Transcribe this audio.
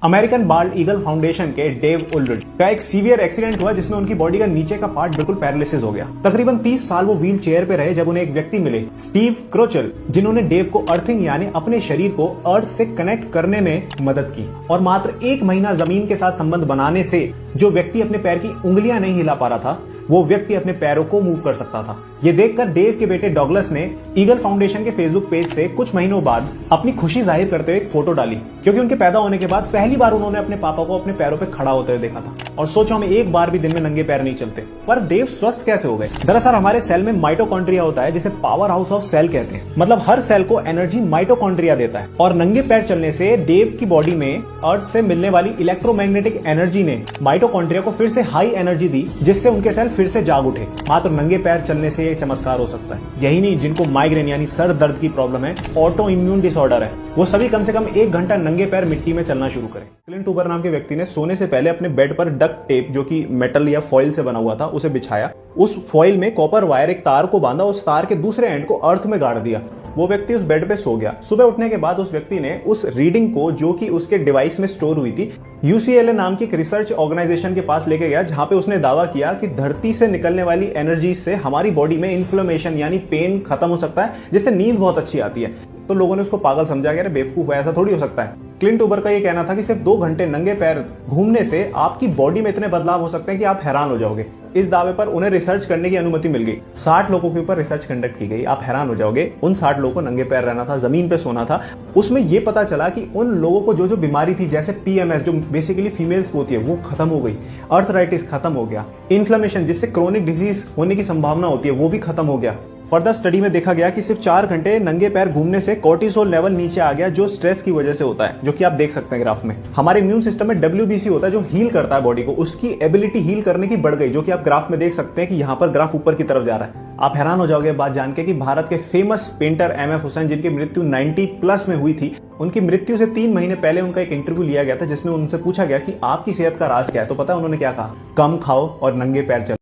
American bald eagle foundation के Dave उल्रिच का एक सीवियर एक्सीडेंट हुआ जिसमें उनकी बॉडी का नीचे का पार्ट बिल्कुल पैरालिसिस हो गया। तकरीबन 30 साल वो व्हील चेयर पे रहे जब उन्हें एक व्यक्ति मिले, स्टीव क्रोचर, जिन्होंने डेव को अर्थिंग यानी अपने शरीर को अर्थ से कनेक्ट करने में मदद की। और मात्र 1 महीना जमीन के साथ संबंध बनाने से जो व्यक्ति अपने पैर की उंगलियां नहीं हिला पा रहा था, वो व्यक्ति अपने पैरों को मूव कर सकता था। ये देखकर डेव के बेटे डॉगलस ने ईगल फाउंडेशन के फेसबुक पेज से कुछ महीनों बाद अपनी खुशी जाहिर करते हुए एक फोटो डाली, क्योंकि उनके पैदा होने के बाद पहली बार उन्होंने अपने पापा को अपने पैरों पे खड़ा होते हुए देखा था और सोचा हमें एक बार भी दिन में नंगे पैर नहीं चलते। पर डेव स्वस्थ कैसे हो गए? दरअसल हमारे सेल में माइटोकॉन्ड्रिया होता है जिसे पावर हाउस ऑफ सेल कहते हैं। मतलब हर सेल को एनर्जी माइटोकॉन्ड्रिया देता है और नंगे पैर चलने से डेव की बॉडी में अर्थ से मिलने वाली इलेक्ट्रोमैग्नेटिक एनर्जी ने माइटोकॉन्ड्रिया को फिर से हाई एनर्जी दी, जिससे उनके सेल फिर से जाग उठे। मात्र नंगे पैर चलने से ये चमत्कार हो सकता है। यही नहीं, जिनको माइग्रेन यानी सर दर्द की प्रॉब्लम है, ऑटो इम्यून डिसऑर्डर है, वो सभी कम से कम 1 घंटा नंगे पैर मिट्टी में चलना शुरू करें। क्लिंट ऊबर नाम के व्यक्ति ने सोने से पहले अपने बेड पर डक्ट टेप, जो कि मेटल या फॉइल से बना हुआ था, उसे बिछाया। उस फॉइल में कॉपर वायर एक तार को बांधा, उस तार के दूसरे एंड को अर्थ में गाड़ दिया। वो व्यक्ति उस बेड पे सो गया। सुबह उठने के बाद उस व्यक्ति ने उस रीडिंग को, जो कि उसके डिवाइस में स्टोर हुई थी, UCLA नाम की एक रिसर्च ऑर्गेनाइजेशन के पास लेके गया, जहां पे उसने दावा किया कि धरती से निकलने वाली एनर्जी से हमारी बॉडी में इन्फ्लेमेशन यानी पेन खत्म हो सकता है, जिससे नींद बहुत अच्छी आती है। तो लोगों ने उसको पागल समझा, कि अरे बेवकूफ है, ऐसा थोड़ी हो सकता है। क्लिंट ऊबर का ये कहना था कि सिर्फ 2 घंटे नंगे पैर घूमने से आपकी बॉडी में इतने बदलाव हो सकते हैं कि आप हैरान हो जाओगे। इस दावे पर उन्हें रिसर्च करने की अनुमति मिल गई। 60 लोगों के ऊपर रिसर्च कंडक्ट की गई। आप हैरान हो जाओगे, उन 60 लोगों को नंगे पैर रहना था, जमीन पे सोना था। उसमें यह पता चला कि उन लोगों को जो जो बीमारी थी, जैसे PMS जो बेसिकली फीमेल्स को होती है, वो खत्म हो गई। अर्थराइटिस खत्म हो गया। इन्फ्लेमेशन जिससे क्रोनिक डिजीज होने की संभावना होती है, वो भी खत्म हो गया। फर्दर स्टडी में देखा गया कि सिर्फ 4 घंटे नंगे पैर घूमने से कोर्टिसोल लेवल नीचे आ गया, जो स्ट्रेस की वजह से होता है, जो कि आप देख सकते हैं ग्राफ में। हमारे इम्यून सिस्टम में WBC होता है जो हील करता है बॉडी को, उसकी एबिलिटी हील करने की बढ़ गई, जो कि आप ग्राफ में देख सकते हैं कि यहाँ पर ग्राफ ऊपर की तरफ जा रहा है। आप हैरान हो जाओगे बात जान के कि भारत के फेमस पेंटर MF हुसैन, जिनकी मृत्यु 90+ में हुई थी, उनकी मृत्यु से 3 महीने पहले उनका एक इंटरव्यू लिया गया था, जिसमें उनसे पूछा गया कि आपकी सेहत का राज क्या है। तो पता है उन्होंने क्या कहा? कम खाओ और नंगे पैर चलो।